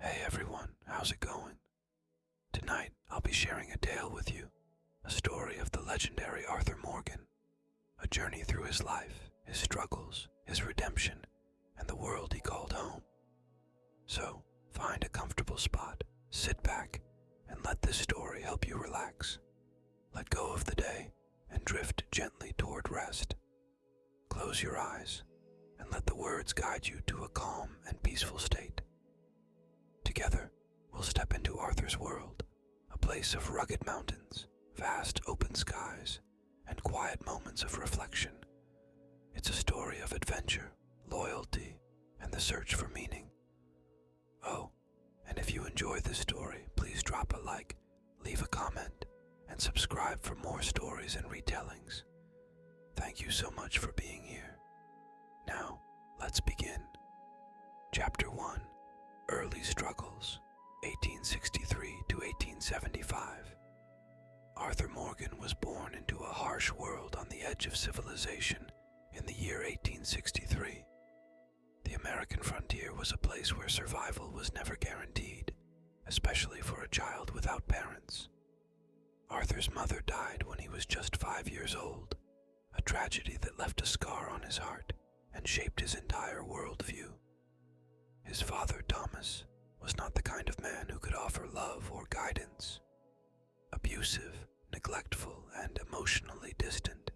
Hey everyone, how's it going? Tonight I'll be sharing a tale with you, a story of the legendary Arthur Morgan, a journey through his life, his struggles, his redemption, and the world he called home. So, find a comfortable spot, sit back, and let this story help you relax. Let go of the day and drift gently toward rest. Close your eyes and let the words guide you to a calm and peaceful state. Together, we'll step into Arthur's world, a place of rugged mountains, vast open skies, and quiet moments of reflection. It's a story of adventure, loyalty, and the search for meaning. Oh, and if you enjoy this story, please drop a like, leave a comment, and subscribe for more stories and retellings. Thank you so much for being here. Now, let's begin. Chapter 1. Early Struggles, 1863 to 1875. Arthur Morgan was born into a harsh world on the edge of civilization in the year 1863. The American frontier was a place where survival was never guaranteed, especially for a child without parents. Arthur's mother died when he was just 5 years old, a tragedy that left a scar on his heart and shaped his entire worldview. His father, Thomas, was not the kind of man who could offer love or guidance. Abusive, neglectful, and emotionally distant,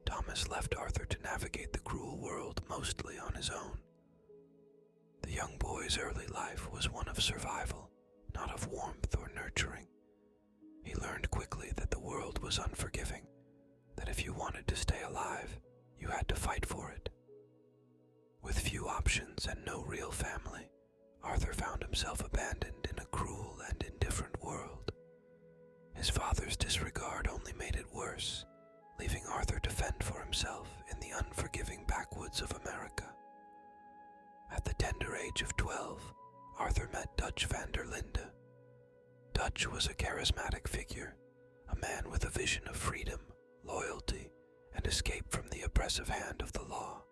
Thomas left Arthur to navigate the cruel world mostly on his own. The young boy's early life was one of survival, not of warmth or nurturing. He learned quickly that the world was unforgiving, that if you wanted to stay alive, you had to fight for it. With few options and no real family, Arthur found himself abandoned in a cruel and indifferent world. His father's disregard only made it worse, leaving Arthur to fend for himself in the unforgiving backwoods of America. At the tender age of 12, Arthur met Dutch van der Linde. Dutch was a charismatic figure, a man with a vision of freedom, loyalty, and escape from the oppressive hand of the law.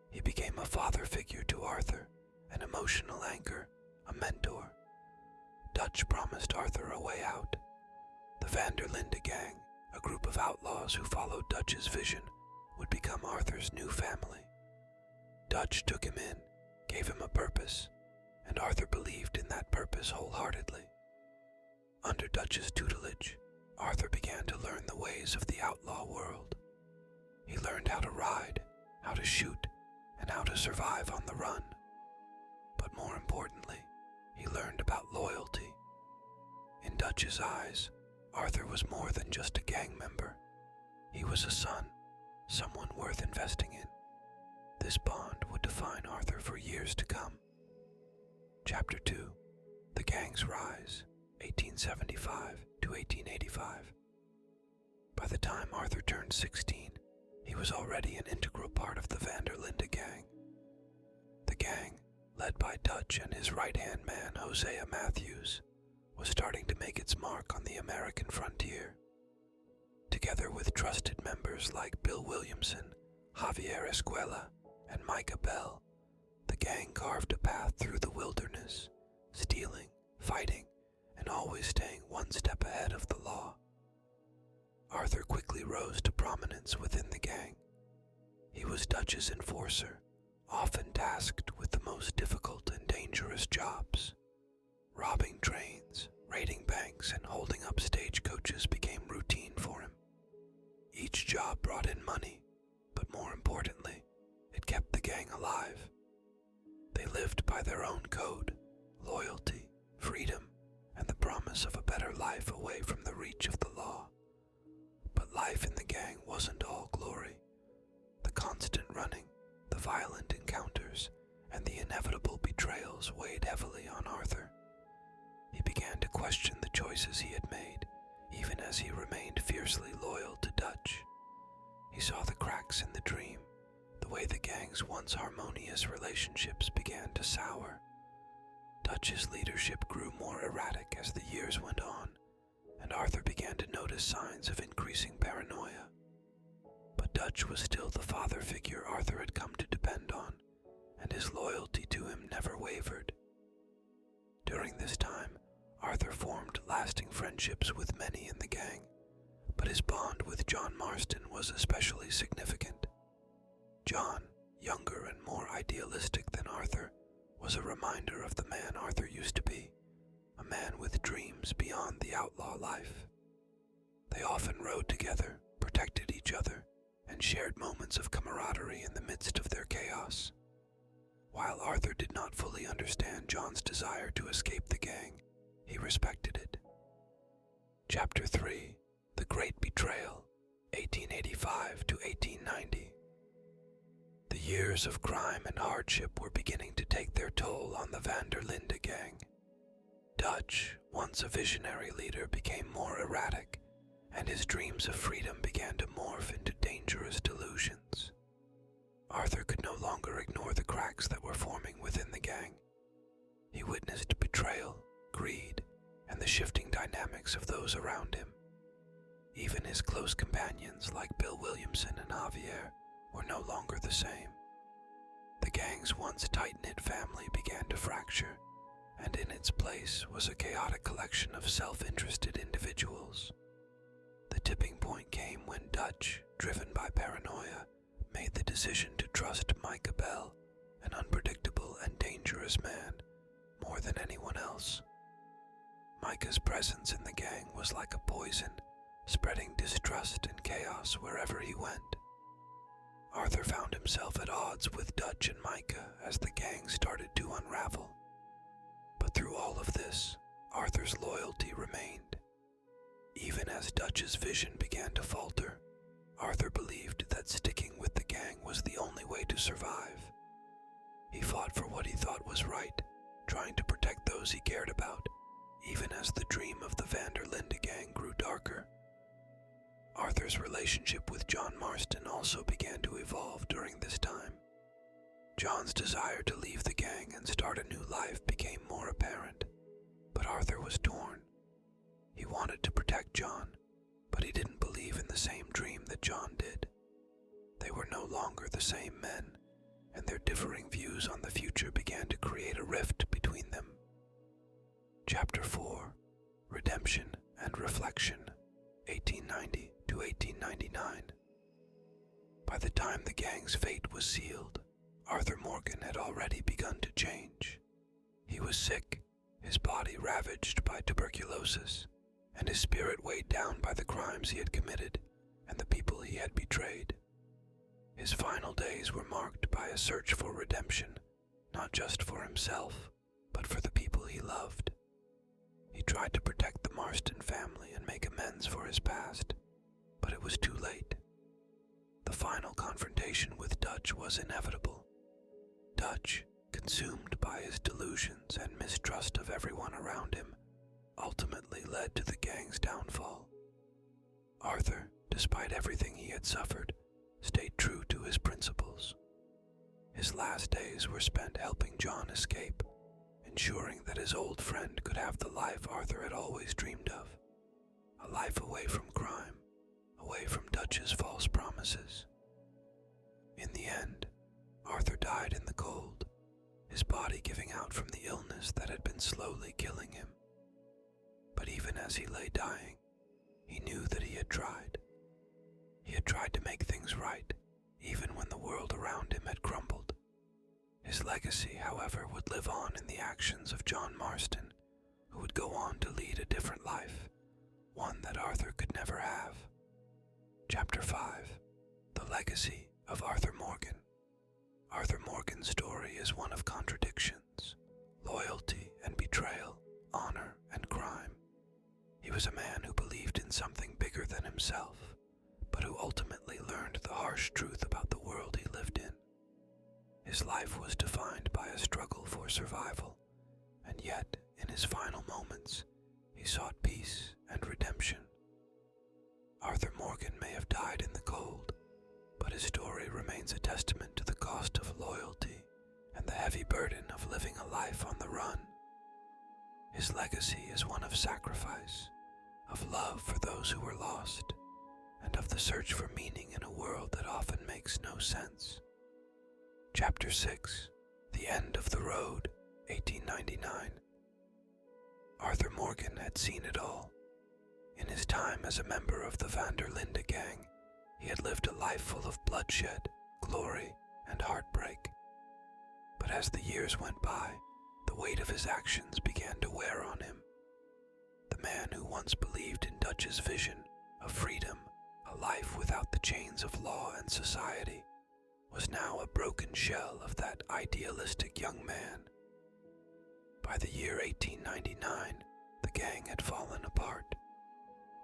He became a father figure to Arthur, an emotional anchor, a mentor. Dutch promised Arthur a way out. The van der Linde gang, a group of outlaws who followed Dutch's vision, would become Arthur's new family. Dutch took him in, gave him a purpose, and Arthur believed in that purpose wholeheartedly. Under Dutch's tutelage, Arthur began to learn the ways of the outlaw world. He learned how to ride, how to shoot, and how to survive on the run. But more importantly, he learned about loyalty. In Dutch's eyes, Arthur was more than just a gang member. He was a son, someone worth investing in. This bond would define Arthur for years to come. Chapter 2. The Gang's Rise, 1875 to 1885. By the time Arthur turned 16, he was already an integral part of the van der Linde gang. The gang, led by Dutch and his right-hand man Hosea Matthews, was starting to make its mark on the American frontier. Together with trusted members like Bill Williamson, Javier Escuela, and Micah Bell, the gang carved a path through the wilderness, stealing, fighting, and always staying one step ahead of the law. Arthur quickly rose to prominence within the gang. He was Dutch's enforcer, often tasked with the most difficult and dangerous jobs. Robbing trains, raiding banks, and holding up stagecoaches became routine for him. Each job brought in money, but more importantly, it kept the gang alive. They lived by their own code, loyalty, freedom, and the promise of a better life away from the reach of the law. But life in the gang wasn't all glory. The constant running, the violent encounters, and the inevitable betrayals weighed heavily on Arthur. He began to question the choices he had made, even as he remained fiercely loyal to Dutch. He saw the cracks in the dream, the way the gang's once harmonious relationships began to sour. Dutch's leadership grew more erratic as the years went on, and Arthur began to notice signs of increasing paranoia. But Dutch was still the father figure Arthur had come to depend on, and his loyalty to him never wavered. During this time, Arthur formed lasting friendships with many in the gang, but his bond with John Marston was especially significant. John, younger and more idealistic than Arthur, was a reminder of the man Arthur used to be, a man with dreams beyond the outlaw life. They often rode together, protected each other, and shared moments of camaraderie in the midst of their chaos. While Arthur did not fully understand John's desire to escape the gang, he respected it. Chapter 3: The Great Betrayal, 1885 to 1890. The years of crime and hardship were beginning to take their toll on the Van der Linde gang. Dutch, once a visionary leader, became more erratic, and his dreams of freedom began to morph into dangerous delusions. Arthur could no longer ignore the cracks that were forming within the gang. He witnessed betrayal, greed, and the shifting dynamics of those around him. Even his close companions like Bill Williamson and Javier were no longer the same. The gang's once tight-knit family began to fracture, and in its place was a chaotic collection of self-interested individuals. The tipping point came when Dutch, driven by paranoia, made the decision to trust Micah Bell, an unpredictable and dangerous man, more than anyone else. Micah's presence in the gang was like a poison, spreading distrust and chaos wherever he went. Arthur found himself at odds with Dutch and Micah as the gang started to unravel. But through all of this, Arthur's loyalty remained. Even as Dutch's vision began to falter, Arthur believed that sticking with the gang was the only way to survive. He fought for what he thought was right, trying to protect those he cared about, even as the dream of the Van der Linde gang grew darker. Arthur's relationship with John Marston also began to evolve during this time. John's desire to leave the gang and start a new life became more apparent, but Arthur was torn. He wanted to protect John, but he didn't believe in the same dream that John did. They were no longer the same men, and their differing views on the future began to create a rift between them. Chapter 4: Redemption and Reflection, 1890 to 1899. By the time the gang's fate was sealed, Arthur Morgan had already begun to change. He was sick, his body ravaged by tuberculosis, and his spirit weighed down by the crimes he had committed and the people he had betrayed. His final days were marked by a search for redemption, not just for himself, but for the people he loved. He tried to protect the Marston family and make amends for his past, but it was too late. The final confrontation with Dutch was inevitable. Dutch, consumed by his delusions and mistrust of everyone around him, ultimately led to the gang's downfall. Arthur, despite everything he had suffered, stayed true to his principles. His last days were spent helping John escape, ensuring that his old friend could have the life Arthur had always dreamed of, a life away from crime, away from Dutch's false promises. In the end, Arthur died in the cold, his body giving out from the illness that had been slowly killing him. But even as he lay dying, he knew that he had tried. He had tried to make things right, even when the world around him had crumbled. His legacy, however, would live on in the actions of John Marston, who would go on to lead a different life, one that Arthur could never have. Chapter 5: The Legacy of Arthur Morgan. Arthur Morgan's story is one of contradictions, loyalty and betrayal, honor and crime. He was a man who believed in something bigger than himself, but who ultimately learned the harsh truth about the world he lived in. His life was defined by a struggle for survival, and yet, in his final moments, he sought peace and redemption. Arthur Morgan may have died in the cold, but his story remains a testament to the cost of loyalty and the heavy burden of living a life on the run. His legacy is one of sacrifice, of love for those who were lost, and of the search for meaning in a world that often makes no sense. Chapter 6: The End of the Road, 1899. Arthur Morgan had seen it all. In his time as a member of the Van der Linde gang, he had lived a life full of bloodshed, glory, and heartbreak. But as the years went by, the weight of his actions began to wear on him. The man who once believed in Dutch's vision of freedom, a life without the chains of law and society, was now a broken shell of that idealistic young man. By the year 1899, the gang had fallen apart.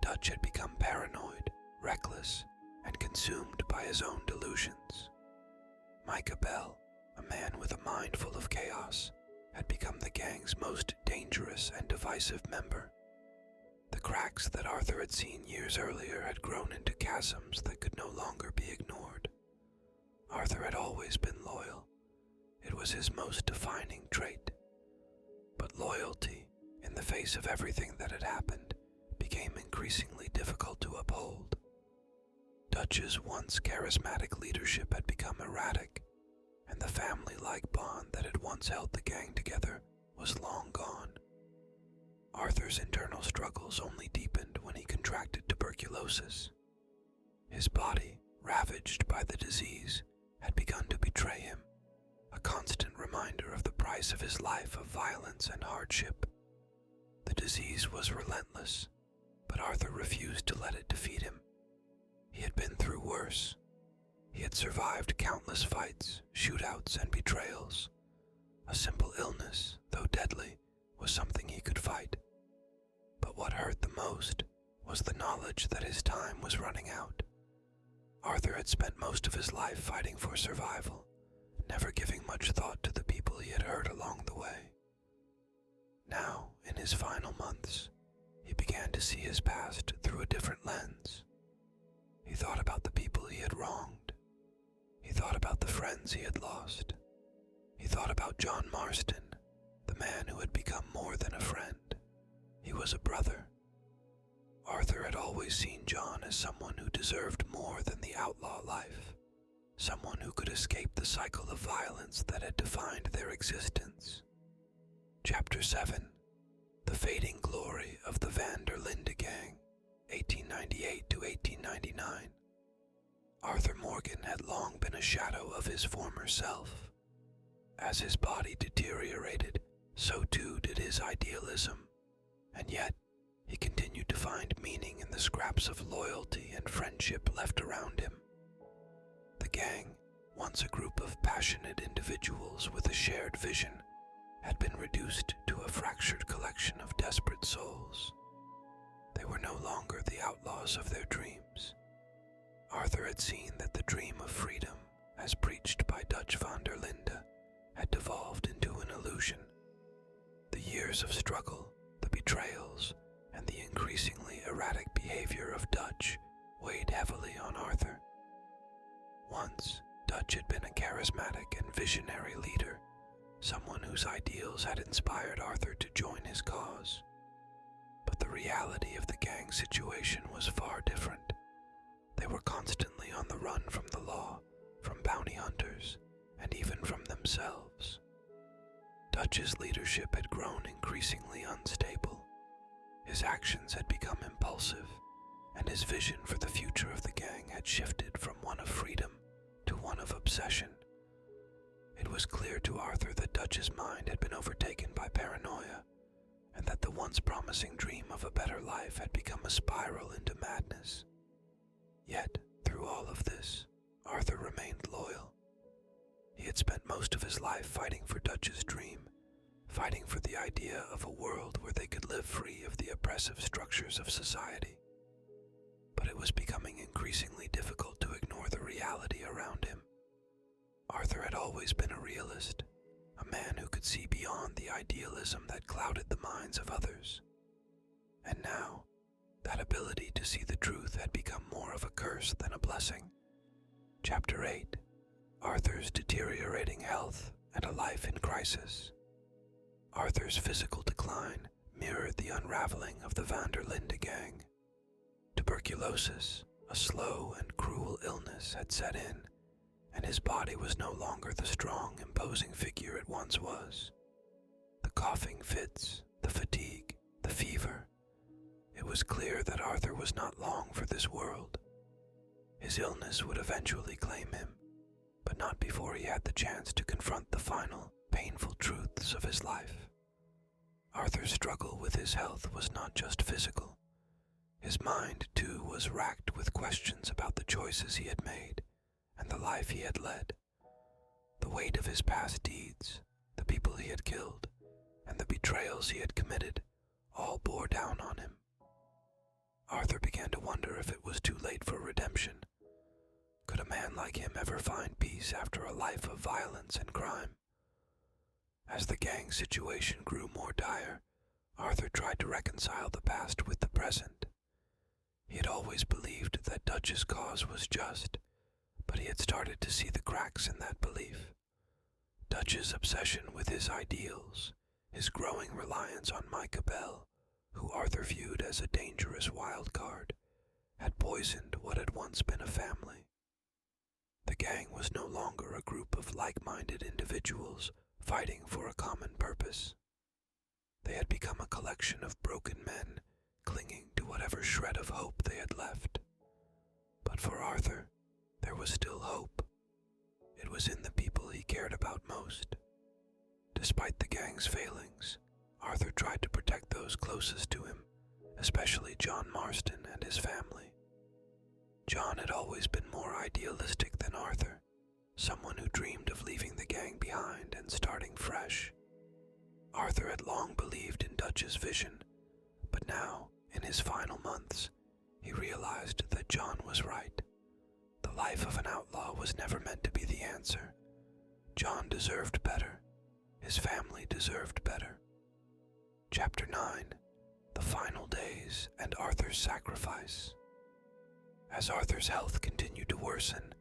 Dutch had become paranoid, reckless, and consumed by his own delusions. Micah Bell, a man with a mind full of chaos, had become the gang's most dangerous and divisive member. The cracks that Arthur had seen years earlier had grown into chasms that could no longer be ignored. Arthur had always been loyal. It was his most defining trait. But loyalty, in the face of everything that had happened, became increasingly difficult to uphold. Dutch's once charismatic leadership had become erratic, and the family-like bond that had once held the gang together was long gone. Arthur's internal struggles only deepened when he contracted tuberculosis. His body, ravaged by the disease, had begun to betray him, a constant reminder of the price of his life of violence and hardship. The disease was relentless, but Arthur refused to let it defeat him. He had been through worse. He had survived countless fights, shootouts, and betrayals. A simple illness, though deadly, was something he could fight. But what hurt the most was the knowledge that his time was running out. Arthur had spent most of his life fighting for survival, never giving much thought to the people he had hurt along the way. Now, in his final months, he began to see his past through a different lens. He thought about the people he had wronged. He thought about the friends he had lost. He thought about John Marston, the man who had become more than a friend. He was a brother. Arthur had always seen John as someone who deserved more than the outlaw life, someone who could escape the cycle of violence that had defined their existence. Chapter 7. The Fading Glory of the Van der Linde Gang, 1898 to 1899. Arthur Morgan had long been a shadow of his former self. As his body deteriorated, so too did his idealism, and yet he continued to find meaning in the scraps of loyalty and friendship left around him. The gang, once a group of passionate individuals with a shared vision, had been reduced to a fractured collection of desperate souls. They were no longer the outlaws of their dreams. Arthur had seen that the dream of freedom, as preached by Dutch van der Linde, had devolved into an illusion. The years of struggle, the betrayals, and the increasingly erratic behavior of Dutch weighed heavily on Arthur. Once, Dutch had been a charismatic and visionary leader, someone whose ideals had inspired Arthur to join his cause. But the reality of the gang situation was far different. They were constantly on the run from the law, from bounty hunters, and even from themselves. Dutch's leadership had grown increasingly unstable. His actions had become impulsive, and his vision for the future of the gang had shifted from one of freedom to one of obsession. It was clear to Arthur that Dutch's mind had been overtaken by paranoia, and that the once promising dream of a better life had become a spiral into madness. Yet, through all of this, Arthur remained loyal. He had spent most of his life fighting for Dutch's dream, fighting for the idea of a world where they could live free of the oppressive structures of society. But it was becoming increasingly difficult to ignore the reality around him. Arthur had always been a realist, a man who could see beyond the idealism that clouded the minds of others. And now, that ability to see the truth had become more of a curse than a blessing. Chapter 8. Arthur's deteriorating health and a life in crisis. Arthur's physical decline mirrored the unraveling of the Van der Linde gang. Tuberculosis, a slow and cruel illness, had set in, and his body was no longer the strong, imposing figure it once was. The coughing fits, the fatigue, was clear that Arthur was not long for this world. His illness would eventually claim him, but not before he had the chance to confront the final, painful truths of his life. Arthur's struggle with his health was not just physical. His mind, too, was racked with questions about the choices he had made and the life he had led. The weight of his past deeds, the people he had killed, and the betrayals he had committed all bore down on him. Arthur began to wonder if it was too late for redemption. Could a man like him ever find peace after a life of violence and crime? As the gang situation grew more dire, Arthur tried to reconcile the past with the present. He had always believed that Dutch's cause was just, but he had started to see the cracks in that belief. Dutch's obsession with his ideals, his growing reliance on Micah Bell, who Arthur viewed as a dangerous wild card, had poisoned what had once been a family. The gang was no longer a group of like-minded individuals fighting for a common purpose. They had become a collection of broken men clinging to whatever shred of hope they had left. But for Arthur, there was still hope. It was in the people he cared about most. Despite the gang's failings, Arthur tried to protect those closest to him, especially John Marston and his family. John had always been more idealistic than Arthur, someone who dreamed of leaving the gang behind and starting fresh. Arthur had long believed in Dutch's vision, but now, in his final months, he realized that John was right. The life of an outlaw was never meant to be the answer. John deserved better. His family deserved better. Chapter 9: The Final Days and Arthur's Sacrifice. As Arthur's health continued to worsen,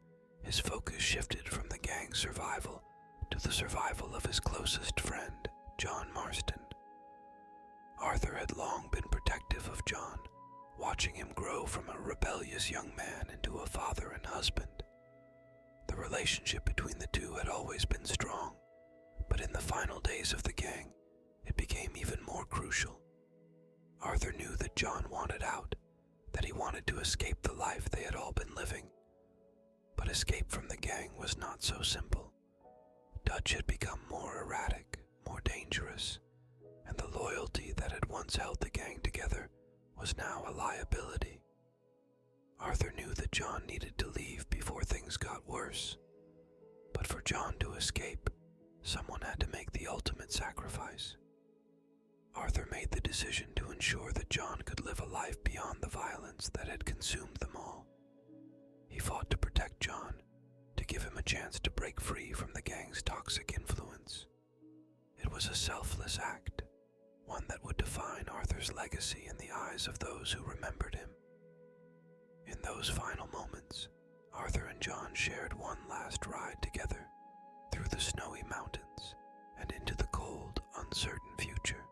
his focus shifted from the gang's survival to the survival of his closest friend, John Marston. Arthur had long been protective of John, watching him grow from a rebellious young man into a father and husband. The relationship between the two had always been strong, but in the final days of the gang, it became even more crucial. Arthur knew that John wanted out, that he wanted to escape the life they had all been living. But escape from the gang was not so simple. Dutch had become more erratic, more dangerous, and the loyalty that had once held the gang together was now a liability. Arthur knew that John needed to leave before things got worse. But for John to escape, someone had to make the ultimate sacrifice. Arthur made the decision to ensure that John could live a life beyond the violence that had consumed them all. He fought to protect John, to give him a chance to break free from the gang's toxic influence. It was a selfless act, one that would define Arthur's legacy in the eyes of those who remembered him. In those final moments, Arthur and John shared one last ride together, through the snowy mountains and into the cold, uncertain future.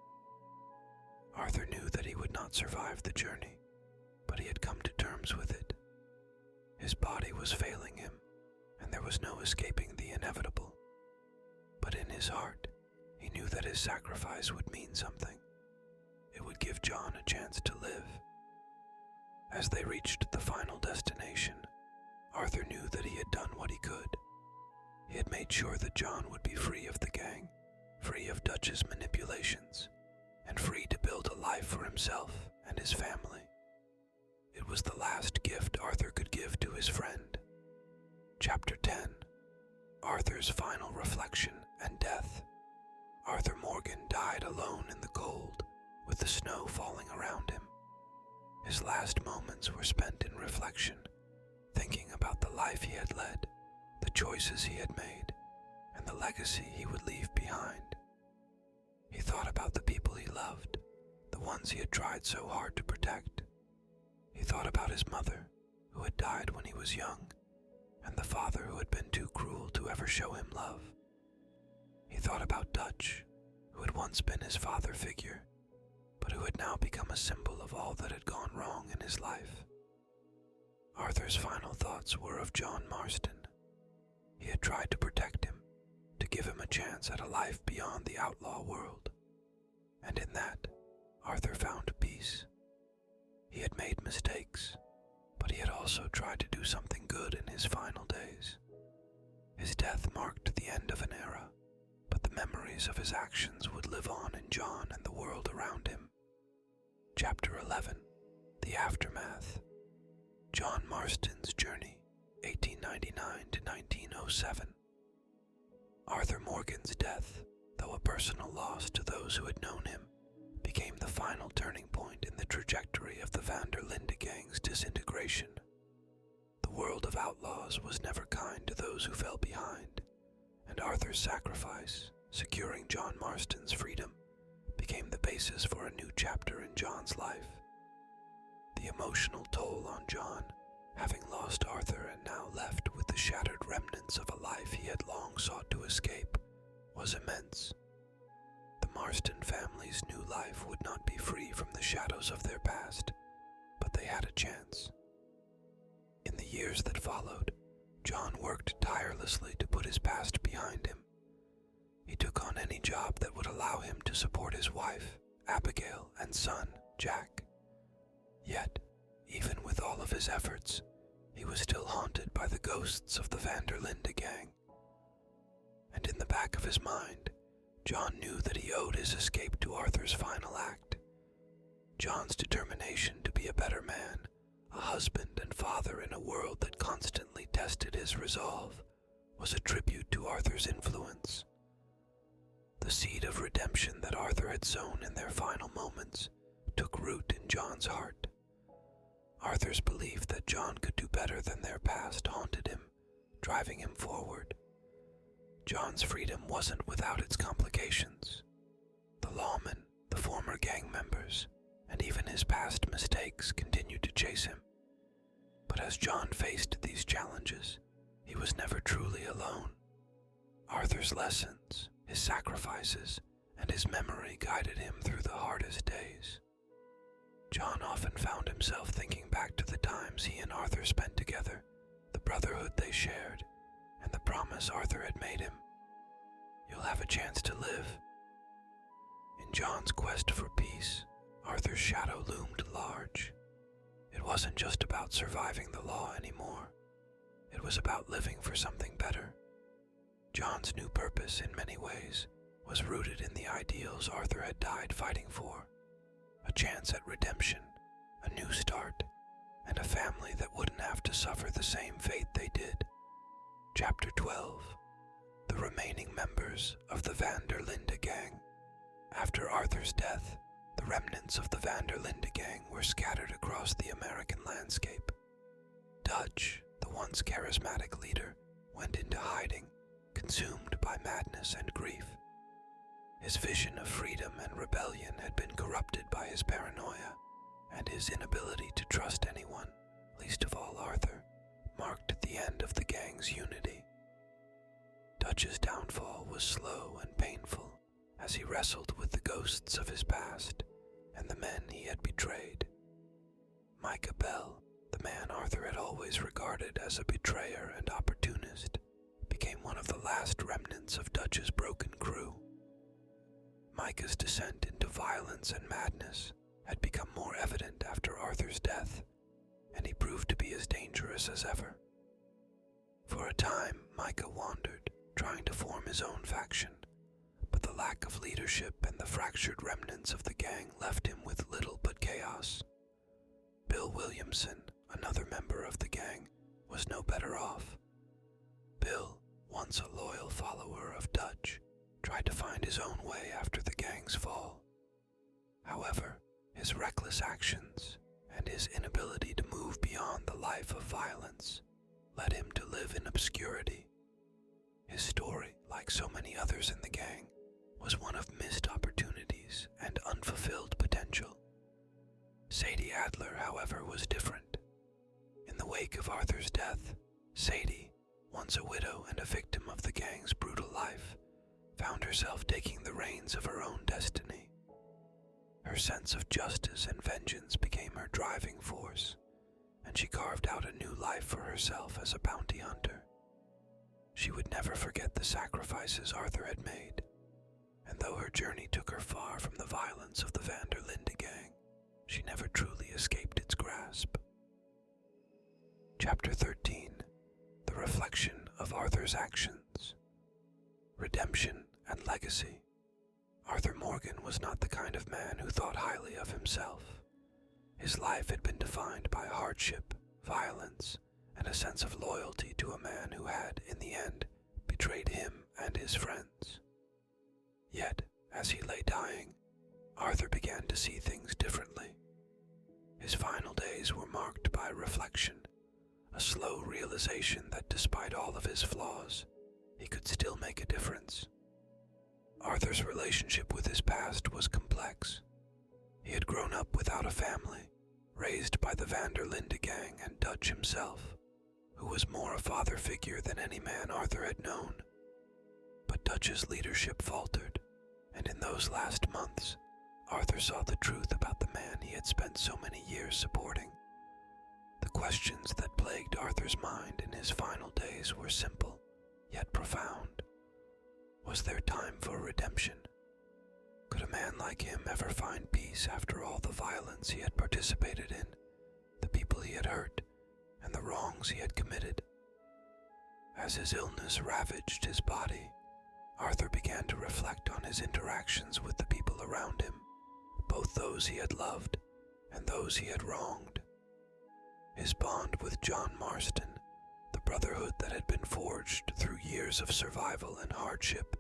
Arthur knew that he would not survive the journey, but he had come to terms with it. His body was failing him, and there was no escaping the inevitable. But in his heart, he knew that his sacrifice would mean something. It would give John a chance to live. As they reached the final destination, Arthur knew that he had done what he could. He had made sure that John would be free of the gang, free of Dutch's manipulations, and free to build a life for himself and his family. It was the last gift Arthur could give to his friend. Chapter 10: Arthur's Final Reflection and Death. Arthur Morgan died alone in the cold, with the snow falling around him. His last moments were spent in reflection, thinking about the life he had led, the choices he had made, and the legacy he would leave behind. He thought about the people he loved, the ones he had tried so hard to protect. He thought about his mother, who had died when he was young, and the father who had been too cruel to ever show him love. He thought about Dutch, who had once been his father figure, but who had now become a symbol of all that had gone wrong in his life. Arthur's final thoughts were of John Marston. He had tried to protect him, to give him a chance at a life beyond the outlaw world, and in that, Arthur found peace. something good in his final days. His death marked the end of an era, but the memories of his actions would live on in John and the world around him. Chapter 11. The Aftermath. John Marston's Journey, 1899 to 1907. Arthur Morgan's death, though a personal loss to those who had known him, became the final turning point in the trajectory of the Van der Linde gang's disintegration. The world of outlaws was never kind to those who fell behind, and Arthur's sacrifice, securing John Marston's freedom, became the basis for a new chapter in John's life. The emotional toll on John, having lost Arthur and now left with the shattered remnants of a life he had long sought to escape, was immense. The Marston family's new life would not be free from the shadows of their past, but they had a chance. In the years that followed, John worked tirelessly to put his past behind him. He took on any job that would allow him to support his wife, Abigail, and son, Jack. Yet, even with all of his efforts, he was still haunted by the ghosts of the Van der Linde gang. And in the back of his mind, John knew that he owed his escape to Arthur's final act. John's determination to be a better man, a husband and father in a world that constantly tested his resolve, was a tribute to Arthur's influence. The seed of redemption that Arthur had sown in their final moments took root in John's heart. Arthur's belief that John could do better than their past haunted him, driving him forward. John's freedom wasn't without its complications. The lawmen, the former gang members, and even his past mistakes continued to chase him. But as John faced these challenges, he was never truly alone. Arthur's lessons, his sacrifices, and his memory guided him through the hardest days. John often found himself thinking back to the times he and Arthur spent together, the brotherhood they shared, and the promise Arthur had made him. "You'll have a chance to live." In John's quest for peace, Arthur's shadow loomed large. It wasn't just about surviving the law anymore. It was about living for something better. John's new purpose, in many ways, was rooted in the ideals Arthur had died fighting for. A chance at redemption, a new start, and a family that wouldn't have to suffer the same fate they did. Chapter 12. The remaining members of the Van der Linde gang. After Arthur's death, the remnants of the Van der Linde gang were scattered across the American landscape. Dutch, the once charismatic leader, went into hiding, consumed by madness and grief. His vision of freedom and rebellion had been corrupted by his paranoia, and his inability to trust anyone, least of all Arthur, marked the end of the gang's unity. Dutch's downfall was slow and painful as he wrestled with the ghosts of his past and the men he had betrayed. Micah Bell, the man Arthur had always regarded as a betrayer and opportunist, became one of the last remnants of Dutch's broken crew. Micah's descent into violence and madness had become more evident after Arthur's death, and he proved to be as dangerous as ever. For a time, Micah wandered, trying to form his own faction, but the lack of leadership and the fractured remnants of the gang left him with little but chaos. Bill Williamson, another member of the gang, was no better off. Bill, once a loyal follower of Dutch, tried to find his own way after the gang's fall. However, his reckless actions and his inability to move beyond the life of violence led him to live in obscurity. His story, like so many others in the gang, was one of missed opportunities and unfulfilled potential. Sadie Adler, however, was different. In the wake of Arthur's death, Sadie, once a widow and a victim of the gang's brutal life, found herself taking the reins of her own destiny. Her sense of justice and vengeance became her driving force, and she carved out a new life for herself as a bounty hunter. She would never forget the sacrifices Arthur had made, and though her journey took her far from the violence of the Van der Linde gang, she never truly escaped its grasp. Chapter 13. The Reflection of Arthur's Actions. Redemption and Legacy. Arthur Morgan was not the kind of man who thought highly of himself. His life had been defined by hardship, violence, and a sense of loyalty to a man who had, in the end, betrayed him and his friends. Yet, as he lay dying, Arthur began to see things differently. His final days were marked by reflection, a slow realization that despite all of his flaws, he could still make a difference. Arthur's relationship with his past was complex. He had grown up without a family, raised by the Van der Linde gang and Dutch himself, who was more a father figure than any man Arthur had known. But Dutch's leadership faltered, and in those last months, Arthur saw the truth about the man he had spent so many years supporting. The questions that plagued Arthur's mind in his final days were simple, yet profound. Was there time for redemption? Could a man like him ever find peace after all the violence he had participated in, the people he had hurt, and the wrongs he had committed? As his illness ravaged his body, Arthur began to reflect on his interactions with the people around him, both those he had loved and those he had wronged. His bond with John Marston, the brotherhood that had been forged through years of survival and hardship,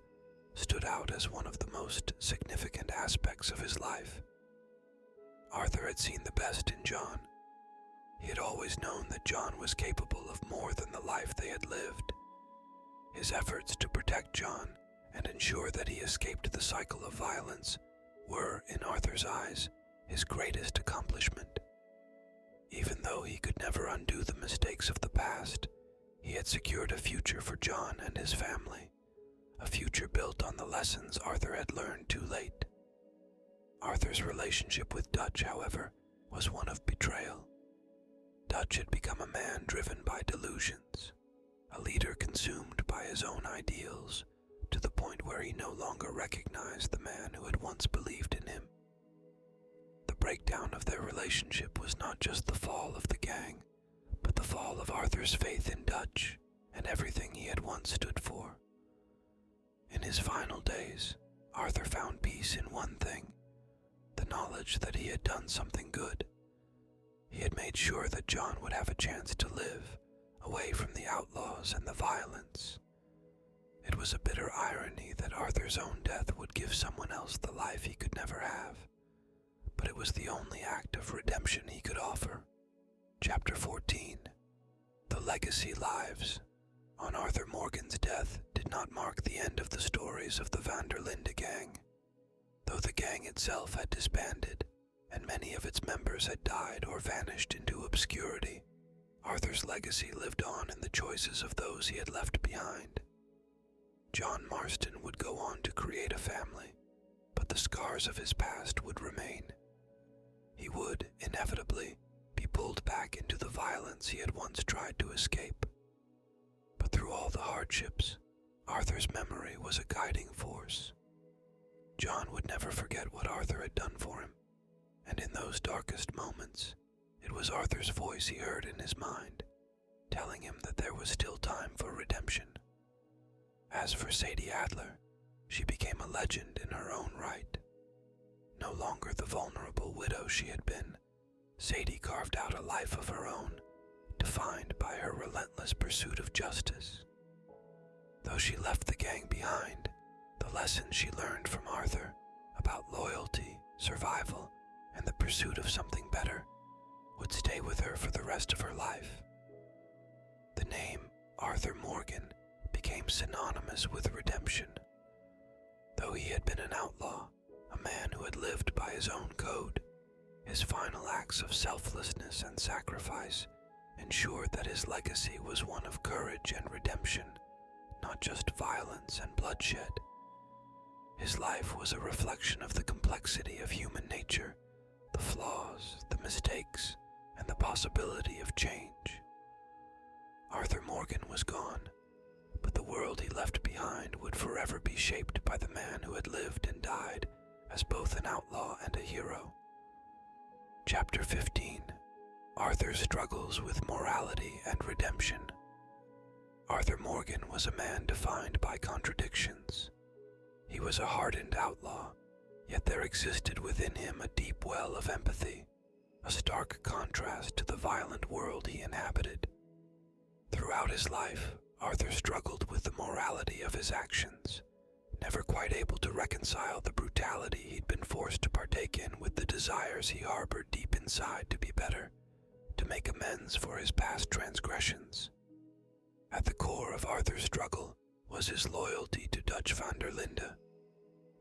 stood out as one of the most significant aspects of his life. Arthur had seen the best in John. He had always known that John was capable of more than the life they had lived. His efforts to protect John and ensure that he escaped the cycle of violence were, in Arthur's eyes, his greatest accomplishment. Even though he could never undo the mistakes of the past, he had secured a future for John and his family, a future built on the lessons Arthur had learned too late. Arthur's relationship with Dutch, however, was one of betrayal. Dutch had become a man driven by delusions, a leader consumed by his own ideals, to the point where he no longer recognized the man who had once believed in him. The breakdown of their relationship was not just the fall of the gang, but the fall of Arthur's faith in Dutch and everything he had once stood for. In his final days, Arthur found peace in one thing: the knowledge that he had done something good. He had made sure that John would have a chance to live, away from the outlaws and the violence. It was a bitter irony that Arthur's own death would give someone else the life he could never have, but it was the only act of redemption he could offer. Chapter 14. The Legacy Lives. On Arthur Morgan's death did not mark the end of the stories of the Van der Linde gang. Though the gang itself had disbanded, and many of its members had died or vanished into obscurity, Arthur's legacy lived on in the choices of those he had left behind. John Marston would go on to create a family, but the scars of his past would remain. He would, inevitably, be pulled back into the violence he had once tried to escape. But through all the hardships, Arthur's memory was a guiding force. John would never forget what Arthur had done for him, and in those darkest moments, it was Arthur's voice he heard in his mind, telling him that there was still time for redemption. As for Sadie Adler, she became a legend in her own right. No longer the vulnerable widow she had been, Sadie carved out a life of her own, defined by her relentless pursuit of justice. Though she left the gang behind, the lessons she learned from Arthur about loyalty, survival, and the pursuit of something better would stay with her for the rest of her life. The name Arthur Morgan became synonymous with redemption. Though he had been an outlaw, a man who had lived by his own code, his final acts of selflessness and sacrifice ensured that his legacy was one of courage and redemption, not just violence and bloodshed. His life was a reflection of the complexity of human nature, the flaws, the mistakes, and the possibility of change. Arthur Morgan was gone, but the world he left behind would forever be shaped by the man who had lived and died as both an outlaw and a hero. Chapter 15. Arthur struggles with morality and redemption. Arthur Morgan was a man defined by contradictions. He was a hardened outlaw, yet there existed within him a deep well of empathy, a stark contrast to the violent world he inhabited. Throughout his life, Arthur struggled with the morality of his actions, never quite able to reconcile the brutality he'd been forced to partake in with the desires he harbored deep inside to be better, to make amends for his past transgressions. At the core of Arthur's struggle was his loyalty to Dutch van der Linde.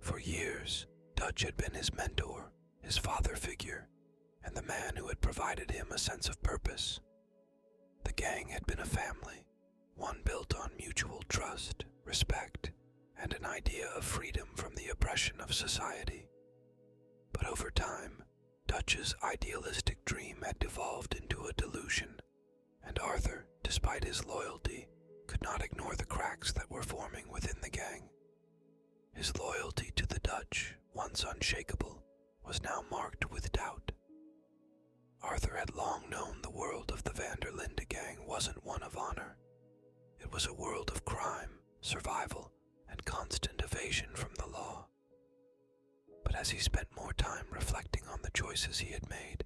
For years, Dutch had been his mentor, his father figure, and the man who had provided him a sense of purpose. The gang had been a family, one built on mutual trust, respect, and an idea of freedom from the oppression of society. But over time, Dutch's idealistic dream had devolved into a delusion, and Arthur, despite his loyalty, could not ignore the cracks that were forming within the gang. His loyalty to the Dutch, once unshakable, was now marked with doubt. Arthur had long known the world of the van der Linde gang wasn't one of honor. It was a world of crime, survival, and constant evasion from the law. But as he spent more time reflecting on the choices he had made,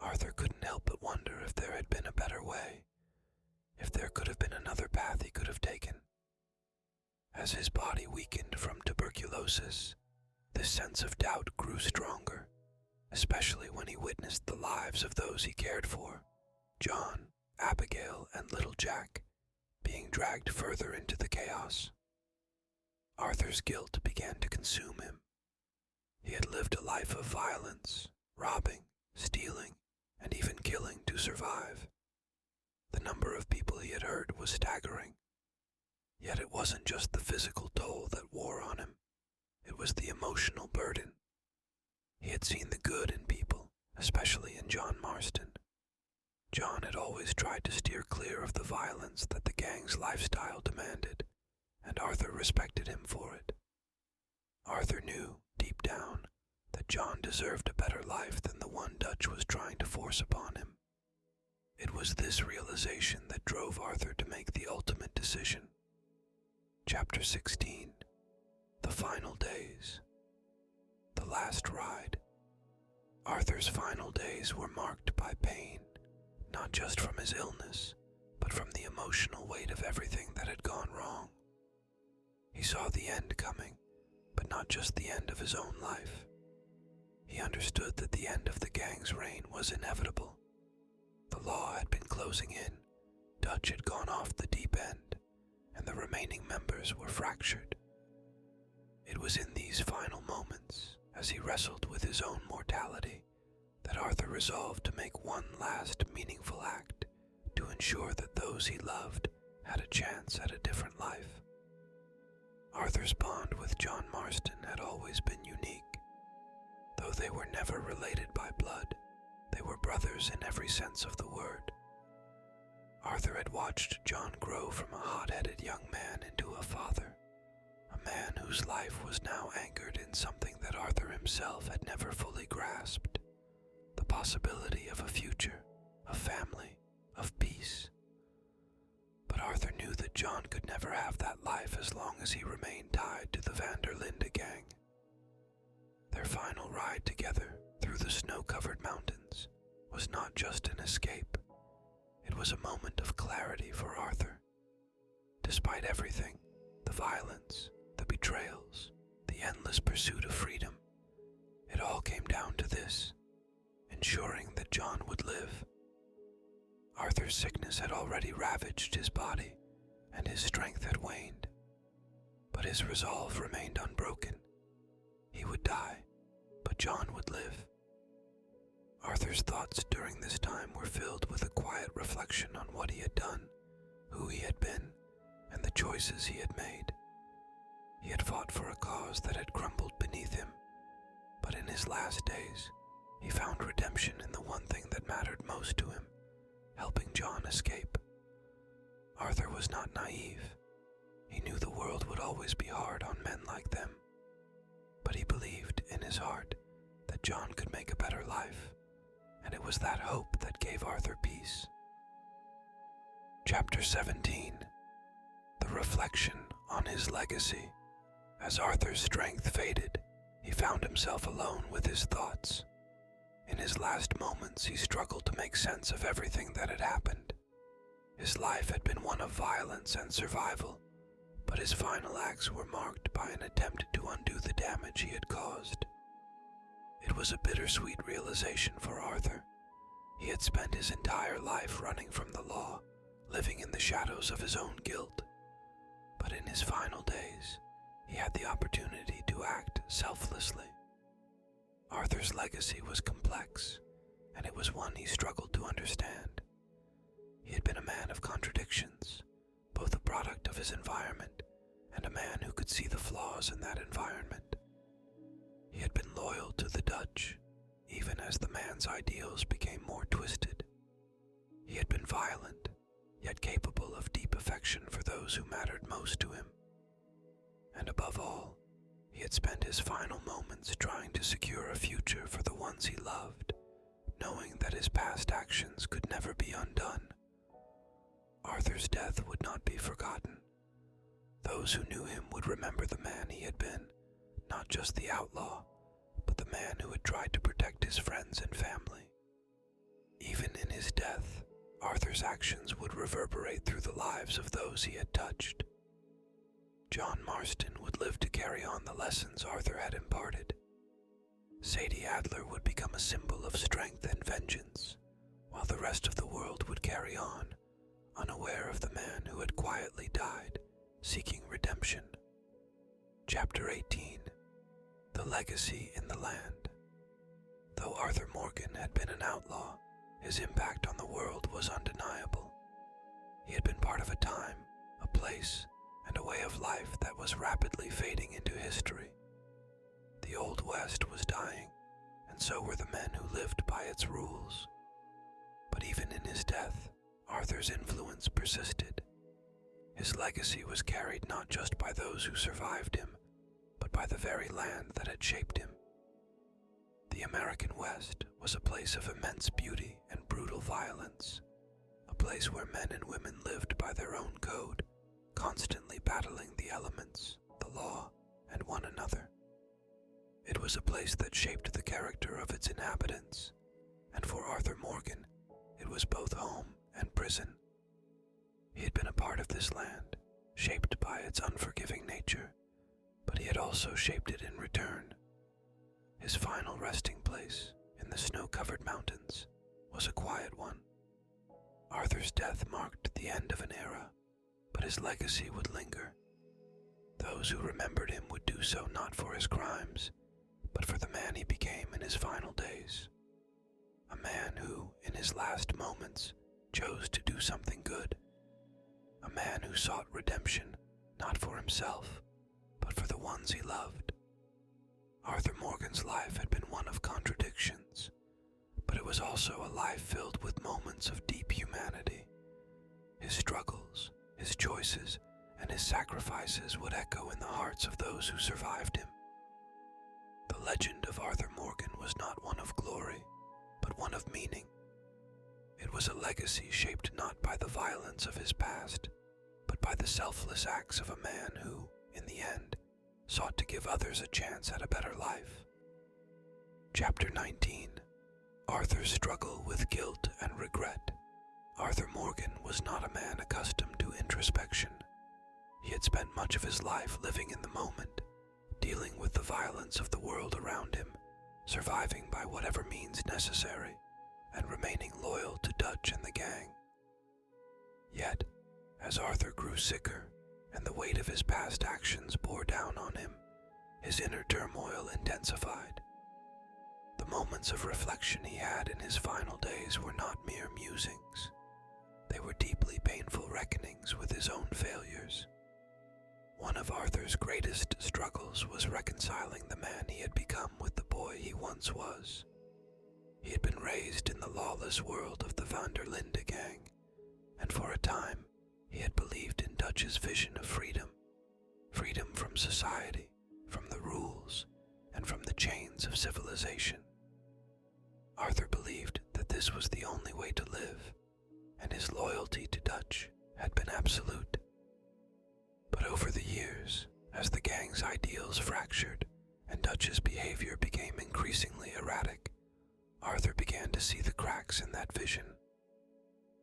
Arthur couldn't help but wonder if there had been a better way, if there could have been another path he could have taken. As his body weakened from tuberculosis, this sense of doubt grew stronger, especially when he witnessed the lives of those he cared for, John, Abigail, and little Jack, being dragged further into the chaos. Arthur's guilt began to consume him. He had lived a life of violence, robbing, stealing, and even killing to survive. The number of people he had hurt was staggering. Yet it wasn't just the physical toll that wore on him. It was the emotional burden. He had seen the good in people, especially in John Marston. John had always tried to steer clear of the violence that the gang's lifestyle demanded, and Arthur respected him for it. Arthur knew, deep down, that John deserved a better life than the one Dutch was trying to force upon him. It was this realization that drove Arthur to make the ultimate decision. Chapter 16. The Final Days. The Last Ride. Arthur's final days were marked by pain, not just from his illness, but from the emotional weight of everything that had gone wrong. He saw the end coming, but not just the end of his own life. He understood that the end of the gang's reign was inevitable. The law had been closing in, Dutch had gone off the deep end, and the remaining members were fractured. It was in these final moments, as he wrestled with his own mortality, that Arthur resolved to make one last meaningful act to ensure that those he loved had a chance at a different life. Arthur's bond with John Marston had always been unique. Though they were never related by blood, they were brothers in every sense of the word. Arthur had watched John grow from a hot-headed young man into a father, a man whose life was now anchored in something that Arthur himself had never fully grasped, the possibility of a future, of family, of peace. But Arthur knew that John could never have that life as long as he remained tied to the van der Linde gang. Their final ride together through the snow-covered mountains was not just an escape. It was a moment of clarity for Arthur. Despite everything, the violence, the betrayals, the endless pursuit of freedom, it all came down to this: ensuring that John would live. Arthur's sickness had already ravaged his body, and his strength had waned. But his resolve remained unbroken. He would die, but John would live. Arthur's thoughts during this time were filled with a quiet reflection on what he had done, who he had been, and the choices he had made. He had fought for a cause that had crumbled beneath him, but in his last days, he found redemption in the one thing that mattered most to him: helping John escape. Arthur was not naive. He knew the world would always be hard on men like them, but he believed in his heart that John could make a better life, and it was that hope that gave Arthur peace. Chapter 17. The reflection on his legacy. As Arthur's strength faded, he found himself alone with his thoughts. In his last moments, he struggled to make sense of everything that had happened. His life had been one of violence and survival, but his final acts were marked by an attempt to undo the damage he had caused. It was a bittersweet realization for Arthur. He had spent his entire life running from the law, living in the shadows of his own guilt. But in his final days, he had the opportunity to act selflessly. Arthur's legacy was complex, and it was one he struggled to understand. He had been a man of contradictions, both a product of his environment and a man who could see the flaws in that environment. He had been loyal to the Dutch, even as the man's ideals became more twisted. He had been violent, yet capable of deep affection for those who mattered most to him. And above all, he had spent his final moments trying to secure a future for the ones he loved, knowing that his past actions could never be undone. Arthur's death would not be forgotten. Those who knew him would remember the man he had been, not just the outlaw, but the man who had tried to protect his friends and family. Even in his death, Arthur's actions would reverberate through the lives of those he had touched. John Marston would live to carry on the lessons Arthur had imparted. Sadie Adler would become a symbol of strength and vengeance, while the rest of the world would carry on, unaware of the man who had quietly died, seeking redemption. Chapter 18. The Legacy in the Land. Though Arthur Morgan had been an outlaw, his impact on the world was undeniable. He had been part of a time, a place, and a way of life that was rapidly fading into history. The Old West was dying, and so were the men who lived by its rules. But even in his death, Arthur's influence persisted. His legacy was carried not just by those who survived him, but by the very land that had shaped him. The American West was a place of immense beauty and brutal violence, a place where men and women lived by their own code, constantly battling the elements, the law, and one another. It was a place that shaped the character of its inhabitants, and for Arthur Morgan, it was both home and prison. He had been a part of this land, shaped by its unforgiving nature, but he had also shaped it in return. His final resting place, in the snow-covered mountains, was a quiet one. Arthur's death marked the end of an era, but his legacy would linger. Those who remembered him would do so not for his crimes, but for the man he became in his final days. A man who, in his last moments, chose to do something good. A man who sought redemption, not for himself, but for the ones he loved. Arthur Morgan's life had been one of contradictions, but it was also a life filled with moments of deep humanity. His struggles, his choices, and his sacrifices would echo in the hearts of those who survived him. The legend of Arthur Morgan was not one of glory, but one of meaning. It was a legacy shaped not by the violence of his past, but by the selfless acts of a man who, in the end, sought to give others a chance at a better life. Chapter 19. Arthur's struggle with guilt and regret. Arthur Morgan was not a man accustomed to introspection. He had spent much of his life living in the moment, dealing with the violence of the world around him, surviving by whatever means necessary, and remaining loyal to Dutch and the gang. Yet, as Arthur grew sicker, and the weight of his past actions bore down on him, his inner turmoil intensified. The moments of reflection he had in his final days were not mere musings. They were deeply painful reckonings with his own failures. One of Arthur's greatest struggles was reconciling the man he had become with the boy he once was. He had been raised in the lawless world of the Van der Linde gang, and for a time he had believed in Dutch's vision of freedom. Freedom from society, from the rules, and from the chains of civilization. Arthur believed that that this was the only way to live, and his loyalty to Dutch had been absolute. But over the years, as the gang's ideals fractured and Dutch's behavior became increasingly erratic, Arthur began to see the cracks in that vision.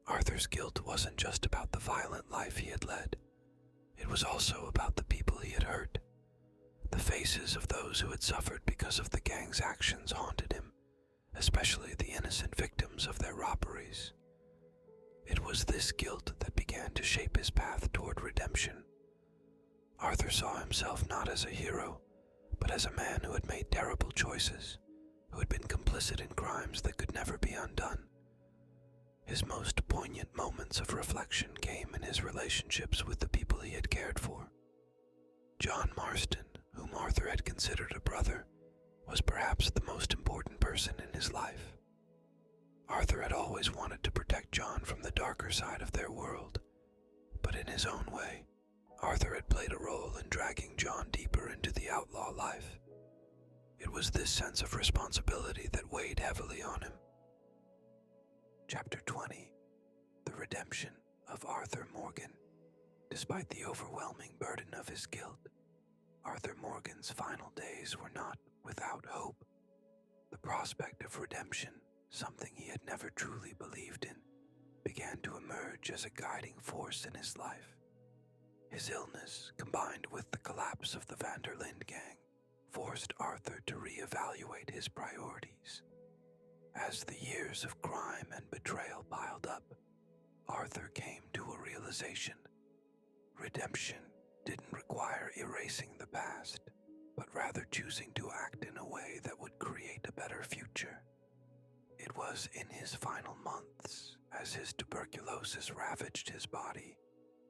Arthur's guilt wasn't just about the violent life he had led. It was also about the people he had hurt. The faces of those who had suffered because of the gang's actions haunted him, especially the innocent victims of their robberies. It was this guilt that began to shape his path toward redemption. Arthur saw himself not as a hero, but as a man who had made terrible choices, who had been complicit in crimes that could never be undone. His most poignant moments of reflection came in his relationships with the people he had cared for. John Marston, whom Arthur had considered a brother, was perhaps the most important person in his life. Arthur had always wanted to protect John from the darker side of their world, but in his own way, Arthur had played a role in dragging John deeper into the outlaw life. It was this sense of responsibility that weighed heavily on him. Chapter 20. The Redemption of Arthur Morgan. Despite the overwhelming burden of his guilt, Arthur Morgan's final days were not without hope. The prospect of redemption, something he had never truly believed in, began to emerge as a guiding force in his life. His illness, combined with the collapse of the Vanderlinde gang, forced Arthur to reevaluate his priorities. As the years of crime and betrayal piled up, Arthur came to a realization. Redemption didn't require erasing the past, but rather choosing to act in a way that would create a better future. It was in his final months, as his tuberculosis ravaged his body,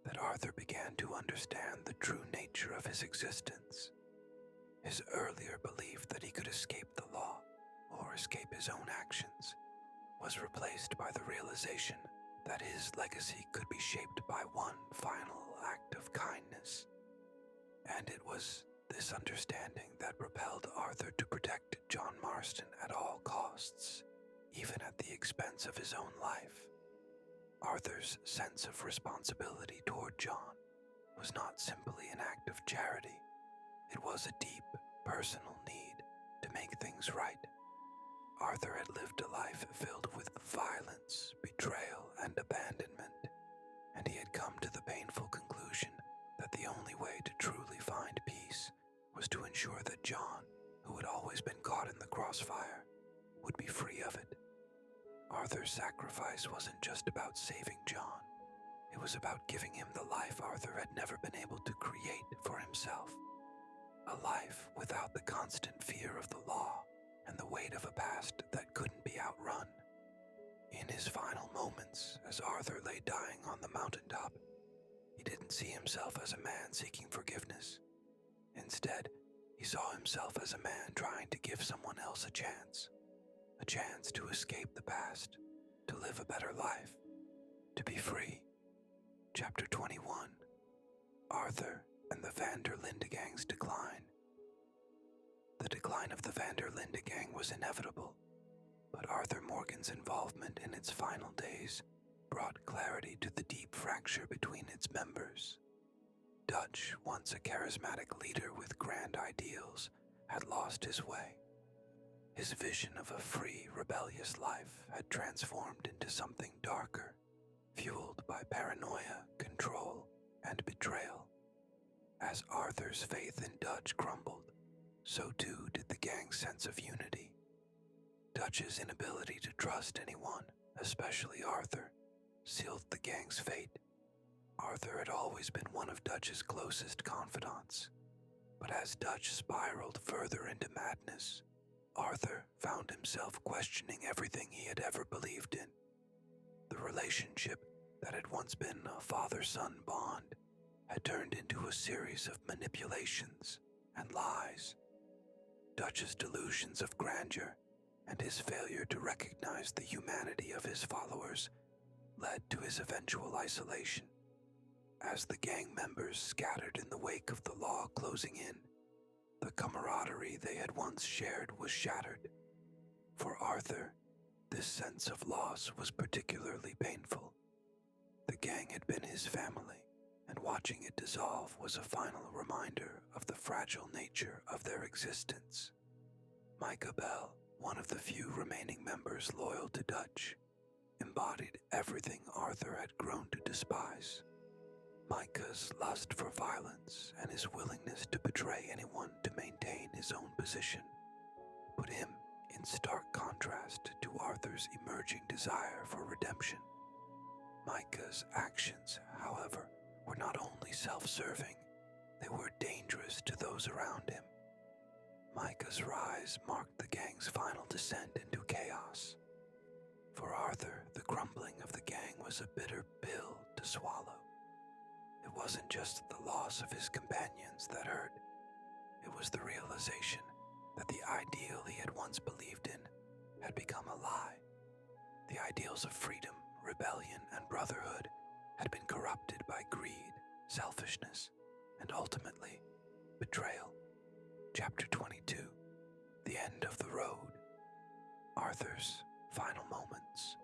that Arthur began to understand the true nature of his existence. His earlier belief that he could escape the law, or escape his own actions, was replaced by the realization that his legacy could be shaped by one final act of kindness. And it was this understanding that propelled Arthur to protect John Marston at all costs, even at the expense of his own life. Arthur's sense of responsibility toward John was not simply an act of charity. It was a deep, personal need to make things right. Arthur had lived a life filled with violence, betrayal, and abandonment, and he had come to the painful conclusion that the only way to truly find peace was to ensure that John, who had always been caught in the crossfire, would be free of it. Arthur's sacrifice wasn't just about saving John. It was about giving him the life Arthur had never been able to create for himself. A life without the constant fear of the law and the weight of a past that couldn't be outrun. In his final moments, as Arthur lay dying on the mountaintop, he didn't see himself as a man seeking forgiveness. Instead, he saw himself as a man trying to give someone else a chance to escape the past, to live a better life, to be free. Chapter 21. Arthur and the Vanderlinde gang's decline. The decline of the Vanderlinde gang was inevitable, but Arthur Morgan's involvement in its final days brought clarity to the deep fracture between its members. Dutch, once a charismatic leader with grand ideals, had lost his way. His vision of a free, rebellious life had transformed into something darker, fueled by paranoia, control, and betrayal. As Arthur's faith in Dutch crumbled, so too did the gang's sense of unity. Dutch's inability to trust anyone, especially Arthur, sealed the gang's fate. Arthur had always been one of Dutch's closest confidants, but as Dutch spiraled further into madness, Arthur found himself questioning everything he had ever believed in. The relationship that had once been a father-son bond had turned into a series of manipulations and lies. Dutch's delusions of grandeur and his failure to recognize the humanity of his followers led to his eventual isolation. As the gang members scattered in the wake of the law closing in, the camaraderie they had once shared was shattered. For Arthur, This sense of loss was particularly painful. The gang had been his family, and watching it dissolve was a final reminder of the fragile nature of their existence. Micah Bell, one of the few remaining members loyal to Dutch, embodied everything Arthur had grown to despise. Micah's lust for violence and his willingness to betray anyone to maintain his own position put him in stark contrast to Arthur's emerging desire for redemption. Micah's actions, however, were not only self-serving, they were dangerous to those around him. Micah's rise marked the gang's final descent into chaos. For Arthur, the crumbling of the gang was a bitter pill to swallow. It wasn't just the loss of his companions that hurt. It was the realization that the ideal he had once believed in had become a lie. The ideals of freedom, rebellion, and brotherhood had been corrupted by greed, selfishness, and ultimately, betrayal. Chapter 22. The End of the Road. Arthur's final moments.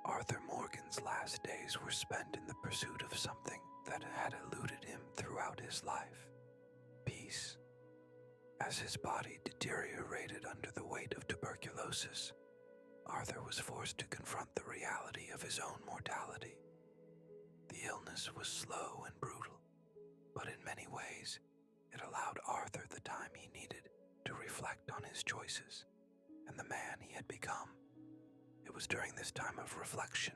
Arthur Morgan's last days were spent in the pursuit of something that had eluded him throughout his life: peace. As his body deteriorated under the weight of tuberculosis, Arthur was forced to confront the reality of his own mortality. The illness was slow and brutal, but in many ways, it allowed Arthur the time he needed to reflect on his choices and the man he had become. It was during this time of reflection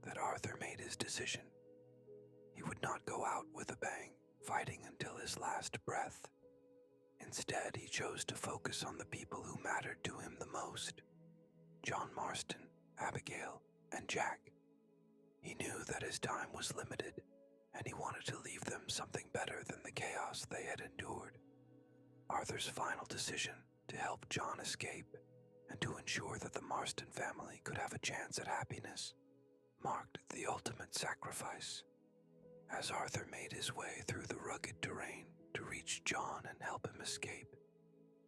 that Arthur made his decision. He would not go out with a bang, fighting until his last breath. Instead, he chose to focus on the people who mattered to him the most: John Marston, Abigail, and Jack. He knew that his time was limited, and he wanted to leave them something better than the chaos they had endured. Arthur's final decision to help John escape and to ensure that the Marston family could have a chance at happiness marked the ultimate sacrifice. As Arthur made his way through the rugged terrain to reach John and help him escape,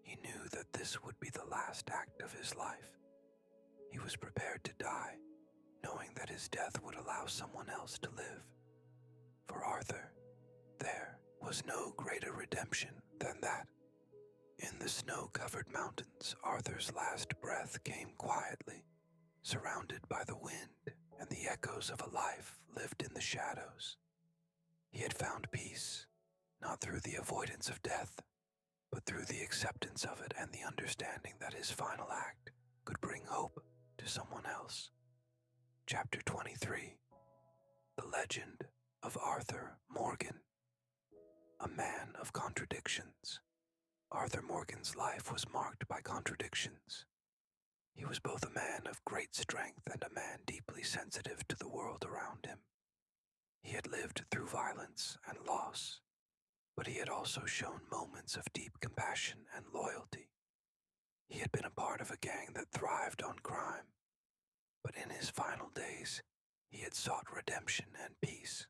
he knew that this would be the last act of his life. He was prepared to die, knowing that his death would allow someone else to live. For Arthur, there was no greater redemption than that. In the snow-covered mountains, Arthur's last breath came quietly, surrounded by the wind and the echoes of a life lived in the shadows. He had found peace, not through the avoidance of death, but through the acceptance of it and the understanding that his final act could bring hope to someone else. Chapter 23. The Legend of Arthur Morgan. A man of contradictions. Arthur Morgan's life was marked by contradictions. He was both a man of great strength and a man deeply sensitive to the world around him. He had lived through violence and loss, but he had also shown moments of deep compassion and loyalty. He had been a part of a gang that thrived on crime, but in his final days, he had sought redemption and peace.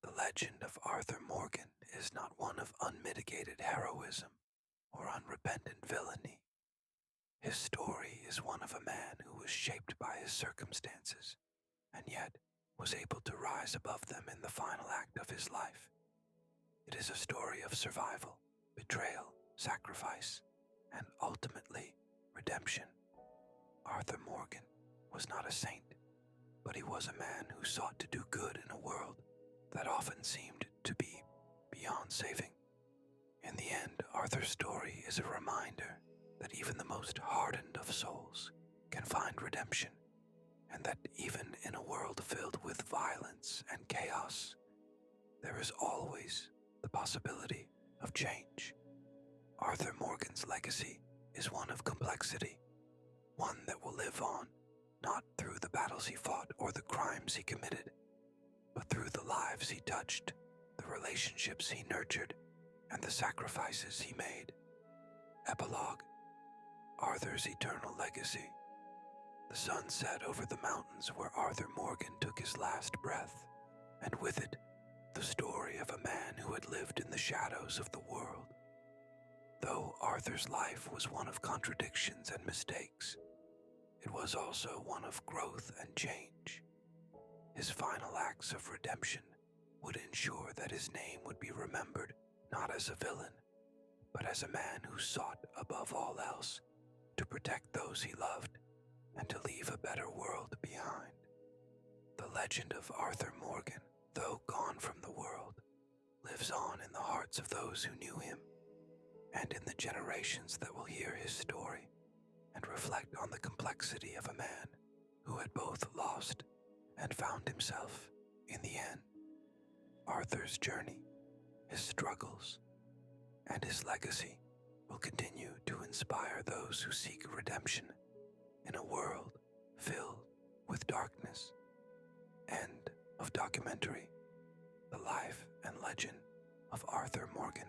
The legend of Arthur Morgan is not one of unmitigated heroism or unrepentant villainy. His story is one of a man who was shaped by his circumstances, and yet was able to rise above them in the final act of his life. It is a story of survival, betrayal, sacrifice, and ultimately, redemption. Arthur Morgan was not a saint, but he was a man who sought to do good in a world that often seemed to be beyond saving. In the end, Arthur's story is a reminder that even the most hardened of souls can find redemption, and that even in a world filled with violence and chaos, there is always the possibility of change. Arthur Morgan's legacy is one of complexity, one that will live on, not through the battles he fought or the crimes he committed, but through the lives he touched, the relationships he nurtured, and the sacrifices he made. Epilogue. Arthur's eternal legacy. The sun set over the mountains where Arthur Morgan took his last breath, and with it, the story of a man who had lived in the shadows of the world. Though Arthur's life was one of contradictions and mistakes, it was also one of growth and change. His final acts of redemption would ensure that his name would be remembered not as a villain, but as a man who sought above all else to protect those he loved and to leave a better world behind. The legend of Arthur Morgan, though gone from the world, lives on in the hearts of those who knew him and in the generations that will hear his story and reflect on the complexity of a man who had both lost and found himself in the end. Arthur's journey, his struggles, and his legacy will continue to inspire those who seek redemption in a world filled with darkness. End of documentary, The Life and Legend of Arthur Morgan.